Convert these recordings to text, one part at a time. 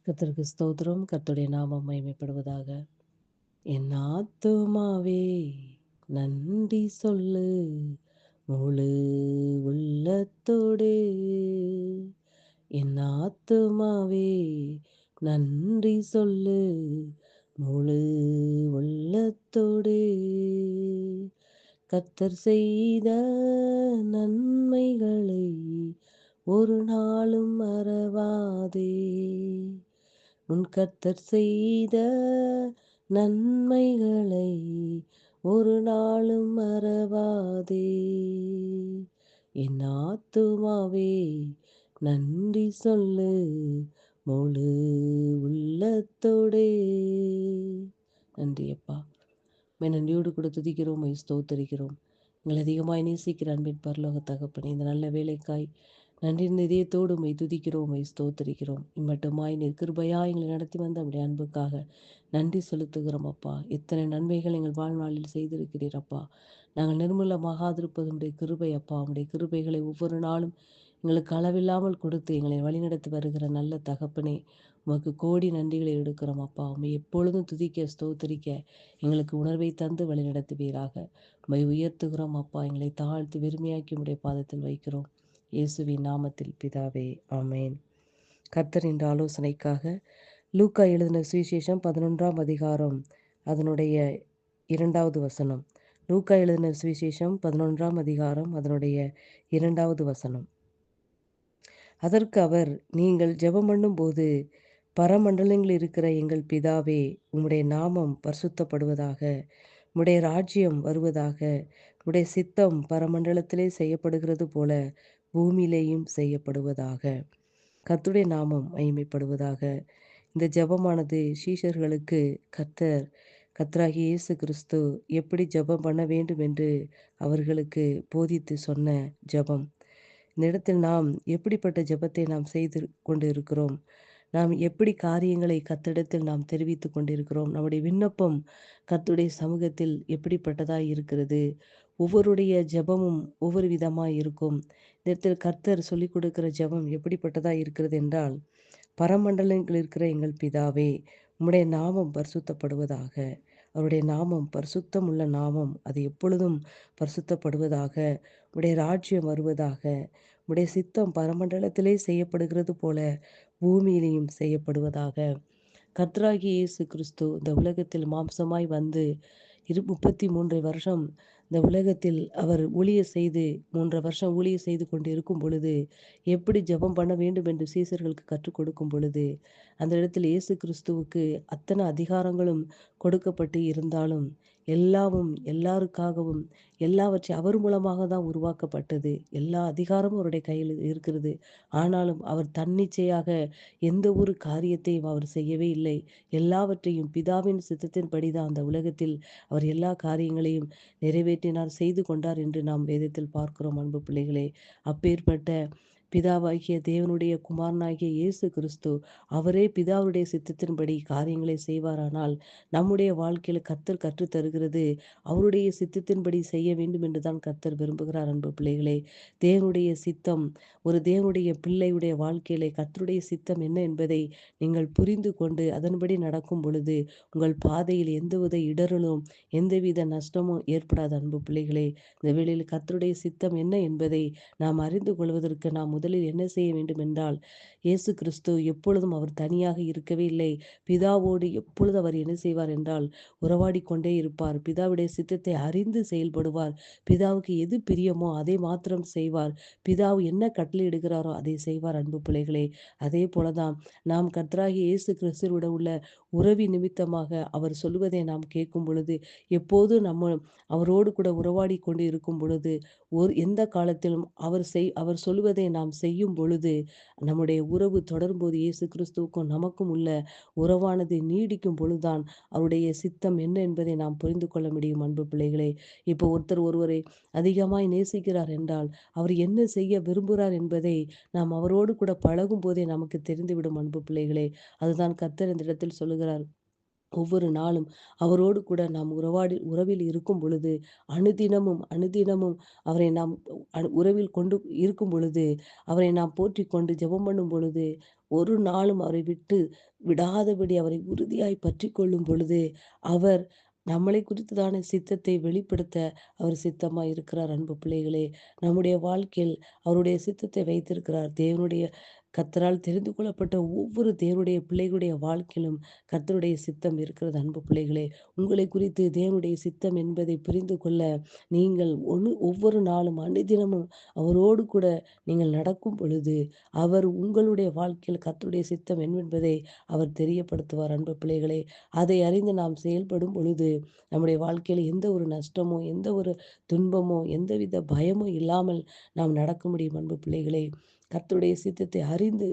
கர்த்தருக்கு ஸ்தோத்திரம். கர்த்தருடைய நாமம் மகிமைப்படுவதாக. என் ஆத்துமாவே நன்றி சொல்லு, முழு உள்ளத்தோடு. என் ஆத்துமாவே நன்றி சொல்லு, முழு உள்ளத்தோடு. கர்த்தர் செய்த நன்மைகளை ஒரு நாளும் மறவாதே. உன் கர்த்தர் செய்த நன்மைகளை ஒரு நாளும் மறவாதே. என் ஆத்துமாவே நன்றி சொல்லு, முழு உள்ளத்தோடே. நன்றி அப்பா. உம்மை நன்றியோடு கூட துதிக்கிறோம், உம்மை ஸ்தோத்தரிக்கிறோம். எங்களை அதிகமாய் நேசிக்கிற அன்பின் பரலோக தகப்பனே, இந்த நல்ல வேலைக்காய் நன்றி இதயத்தோடு உம்மை துதிக்கிறோம், உம்மை ஸ்தோத்தரிக்கிறோம். இம்மட்டுமாய் நீர் கிருபையாய் எங்களை நடத்தி வந்த நம்முடைய அன்புக்காக நன்றி செலுத்துகிறோம் அப்பா. எத்தனை நன்மைகள் எங்கள் வாழ்நாளில் செய்திருக்கிறீர் அப்பா. நாங்கள் நிர்மூலமாகாதிருப்பது உம்முடைய கிருபை அப்பா. உம்முடைய கிருபைகளை ஒவ்வொரு நாளும் எங்களுக்கு அளவில்லாமல் கொடுத்து எங்களை வழிநடத்தி வருகிற நல்ல தகப்பனே, உமக்கு கோடி நன்றிகளை எடுக்கிறோம் அப்பா. உம்மை எப்பொழுதும் துதிக்க ஸ்தோத்தரிக்க எங்களுக்கு உணர்வை தந்து வழிநடத்துவீராக. உம்மை உயர்த்துகிறோம் அப்பா. எங்களை தாழ்த்தி வெறுமையாக்கி உம்முடைய பாதத்தில் வைக்கிறோம். இயேசுவின் நாமத்தில் பிதாவே, ஆமென். கர்த்தர் என்ற ஆலோசனைக்காக லூக்கா எழுதின சுவிசேஷம் 11ஆம் அதிகாரம் அதனுடைய 2வது வசனம். லூக்கா எழுதின சுவிசேஷம் 11ஆம் அதிகாரம் அதனுடைய 2வது வசனம். அதற்கு அவர், நீங்கள் ஜெபம் பண்ணும்போது, பரமண்டலங்களில் இருக்கிற எங்கள் பிதாவே, உம்முடைய நாமம் பரிசுத்தப்படுவதாக, உம்முடைய ராஜ்யம் வருவதாக, உம்முடைய சித்தம் பரமண்டலத்திலே செய்யப்படுகிறது போல பூமியிலேயும் செய்யப்படுவதாக. கர்த்தருடைய நாமம் மகிமைப்படுவதாக. இந்த ஜெபமானது சீஷர்களுக்கு கர்த்தராகிய இயேசு கிறிஸ்து எப்படி ஜெபம் பண்ண வேண்டும் என்று அவர்களுக்கு போதித்து சொன்ன ஜெபம். இந்த இடத்தில் நாம் எப்படிப்பட்ட ஜெபத்தை நாம் செய்து கொண்டு இருக்கிறோம்? நாம் எப்படி காரியங்களை கர்த்தரிடத்தில் நாம் தெரிவித்துக் கொண்டிருக்கிறோம்? நம்முடைய விண்ணப்பம் கர்த்தருடைய சமூகத்தில் எப்படிப்பட்டதாய் இருக்கிறது? ஒவ்வொருடைய ஜெபமும் ஒவ்வொரு விதமாய் இருக்கும். இந்த இடத்தில் கர்த்தர் சொல்லிக் கொடுக்கிற ஜெபம் எப்படிப்பட்டதாய் இருக்கிறது என்றால், பரமண்டலங்களில் இருக்கிற எங்கள் பிதாவே, உம்முடைய நாமம் பரிசுத்தப்படுவதாக. அவருடைய நாமம் பரிசுத்தம் உள்ள நாமம். அது எப்பொழுதும் பரிசுத்தப்படுவதாக. உம்முடைய ராஜ்யம் வருவதாக. உம்முடைய சித்தம் பரமண்டலத்திலே செய்யப்படுகிறது போல பூமியிலேயும் செய்யப்படுவதாக. கர்த்தராகிய இயேசு கிறிஸ்து இந்த உலகத்தில் மாம்சமாய் வந்து 33 வருஷம் இந்த உலகத்தில் அவர் ஊழியம் செய்து 3 வருஷம் ஊழியம் செய்து கொண்டு இருக்கும் பொழுது, எப்படி ஜெபம் பண்ண வேண்டும் என்று சீசர்களுக்கு கற்றுக் கொடுக்கும் பொழுது, அந்த இடத்தில் இயேசு கிறிஸ்துவுக்கு அத்தனை அதிகாரங்களும் கொடுக்கப்பட்டு இருந்தாலும், எல்லாவும் எல்லாருக்காகவும் எல்லாவற்றையும் அவர் மூலமாக தான் உருவாக்கப்பட்டது. எல்லா அதிகாரமும் அவருடைய கையில் இருக்கிறது. ஆனாலும் அவர் தன்னிச்சையாக எந்த ஒரு காரியத்தையும் அவர் செய்யவே இல்லை. எல்லாவற்றையும் பிதாவின் சித்தத்தின்படி தான் அந்த உலகத்தில் அவர் எல்லா காரியங்களையும் நிறைவேற்றினார், செய்து கொண்டார் என்று நாம் வேதத்தில் பார்க்கிறோம் அன்பு பிள்ளைகளே. அப்பேற்பட்ட பிதாவாகிய தேவனுடைய குமாரனாகிய இயேசு கிறிஸ்து அவரே பிதாவுடைய சித்தத்தின்படி காரியங்களை செய்வாரானால், நம்முடைய வாழ்க்கையில கர்த்தர் கற்றுத் தருகிறது அவருடைய சித்தத்தின்படி செய்ய வேண்டும் என்று தான் கர்த்தர் விரும்புகிறார் அன்பு பிள்ளைகளே. தேவனுடைய சித்தம், ஒரு தேவனுடைய பிள்ளையுடைய வாழ்க்கையிலே கர்த்தருடைய சித்தம் என்ன என்பதை நீங்கள் புரிந்து கொண்டு அதன்படி நடக்கும் பொழுது, உங்கள் பாதையில் எந்தவித இடறலும், எந்தவித நஷ்டமும் ஏற்படாது அன்பு பிள்ளைகளே. இந்த வேளையில் கர்த்தருடைய சித்தம் என்ன என்பதை நாம் அறிந்து கொள்வதற்கு நாம் முதலில் என்ன செய்ய வேண்டும் என்றால், இயேசு கிறிஸ்து எப்பொழுதும் அவர் தனியாக இருக்கவே இல்லை. பிதாவோடு எப்பொழுது அவர் என்ன செய்வார் என்றால், உறவாடிக் கொண்டே இருப்பார். பிதாவுடைய சித்தத்தை அறிந்து செயல்படுவார். பிதாவுக்கு எது பிரியமோ அதை மாத்திரம் செய்வார். பிதாவு என்ன கட்டளையிடுகிறாரோ அதை செய்வார் அன்பு பிள்ளைகளே. அதே போலதான் நாம் கர்த்தராகிய இயேசு கிறிஸ்துவோடு உள்ள உறவின் நிமித்தமாக அவர் சொல்வதை நாம் கேட்கும் பொழுது, எப்போதும் நம்ம அவரோடு கூட உறவாடி கொண்டு இருக்கும் பொழுது, எந்த காலத்திலும் அவர் சொல்வதை நாம் செய்யும் பொழுது, நம்முடைய உறவு தொடரும்போது இயேசு கிறிஸ்துவுக்கும் நமக்கும் உள்ள உறவானது நீடிக்கும் பொழுதுதான் அவருடைய சித்தம் என்ன என்பதை நாம் புரிந்து கொள்ள முடியும் அன்பு பிள்ளைகளே. இப்போ ஒருத்தர் ஒருவரை அதிகமாய் நேசிக்கிறார் என்றால், அவர் என்ன செய்ய விரும்புகிறார் என்பதை நாம் அவரோடு கூட பழகும் போதே நமக்கு தெரிந்துவிடும் அன்பு பிள்ளைகளே. அதுதான் கர்த்தர் இந்த இடத்தில் சொல்லுகிறார். ஒவ்வொரு நாளும் அவரோடு கூட நாம் உறவில் இருக்கும் பொழுது, அனுதினமும் அனுதினமும் அவரை நாம் உறவில் கொண்டு இருக்கும் பொழுது, அவரை நாம் போற்றிக் கொண்டு ஜெபம் பண்ணும் பொழுது, ஒரு நாளும் அவரை விடாதபடி அவரை உறுதியாய் பற்றிக் கொள்ளும் பொழுது, அவர் நம்மளை குறித்ததான சித்தத்தை வெளிப்படுத்த அவர் சித்தமாய் இருக்கிறார். அன்பு பிள்ளைகளே, நம்முடைய வாழ்க்கையில் அவருடைய சித்தத்தை வைத்திருக்கிறார். கர்த்தரால் தெரிந்து கொள்ளப்பட்ட ஒவ்வொரு தேவனுடைய பிள்ளைகளுடைய வாழ்க்கையிலும் கர்த்தருடைய சித்தம் இருக்கிறது. அன்பு பிள்ளைகளே, உங்களை குறித்து தேவனுடைய சித்தம் என்பதை புரிந்து கொள்ள நீங்கள் ஒவ்வொரு நாளும் அனுதினமும் அவரோடு கூட நீங்கள் நடக்கும் பொழுது, அவர் உங்களுடைய வாழ்க்கையில் கர்த்தருடைய சித்தம் என்பதை அவர் தெரியப்படுத்துவார். அன்பு பிள்ளைகளே, அதை அறிந்து நாம் செயல்படும் பொழுது நம்முடைய வாழ்க்கையில் எந்த ஒரு நஷ்டமோ, எந்த ஒரு துன்பமோ, எந்தவித பயமோ இல்லாமல் நாம் நடக்க முடியும். அன்பு பிள்ளைகளே, கர்த்தருடைய சித்தத்தை அறிந்து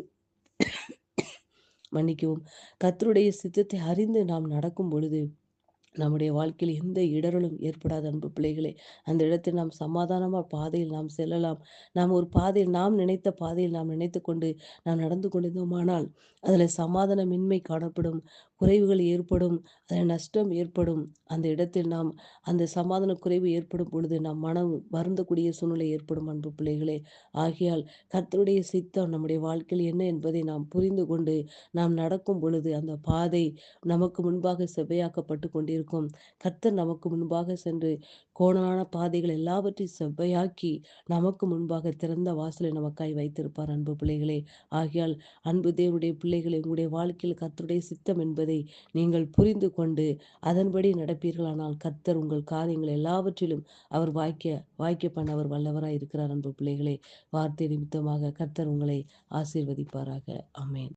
மன்னிக்கவும். கர்த்தருடைய சித்தத்தை அறிந்து நாம் நடக்கும் பொழுது நம்முடைய வாழ்க்கையில் எந்த இடறலும் ஏற்படாத அன்பு பிள்ளைகளே. அந்த இடத்தில் நாம் சமாதானமா பாதையில் நாம் செல்லலாம். நாம் ஒரு பாதையில் நாம் நினைத்த பாதையில் நாம் நினைத்துக்கொண்டு நாம் நடந்து கொண்டிருந்தோமானால், அதில் சமாதானமின்மை காணப்படும், குறைவுகள் ஏற்படும், அதில் நஷ்டம் ஏற்படும். அந்த இடத்தில் நாம் அந்த சமாதான குறைவு ஏற்படும் பொழுது நம் மனம் வருந்தக்கூடிய சூழ்நிலை ஏற்படும் அன்பு பிள்ளைகளே. ஆகையால் கர்த்தருடைய சித்தம் நம்முடைய வாழ்க்கையில் என்ன என்பதை நாம் புரிந்து கொண்டு நாம் நடக்கும் பொழுது அந்த பாதை நமக்கு முன்பாக செவ்வையாக்கப்பட்டு கொண்டிருக்கும். கர்த்தர் நமக்கு முன்பாக சென்று கோணலான பாதைகள் எல்லாவற்றையும் செவ்வையாக்கி நமக்கு முன்பாக திறந்த வாசலை நமக்காய் வைத்திருப்பார். அன்பு பிள்ளைகளே, ஆகையால் அன்பு தேவனுடைய பிள்ளைகளை, உங்களுடைய வாழ்க்கையில் கர்த்தருடைய சித்தம் என்பதை நீங்கள் புரிந்து கொண்டு அதன்படி நடப்பீர்களானால் கர்த்தர் உங்கள் காரியங்கள் எல்லாவற்றிலும் அவர் வாய்க்க பண்ண அவர் வல்லவராய் இருக்கிறார். அன்பு பிள்ளைகளே, வார்த்தை நிமித்தமாக கர்த்தர் உங்களை ஆசீர்வதிப்பாராக. ஆமென்.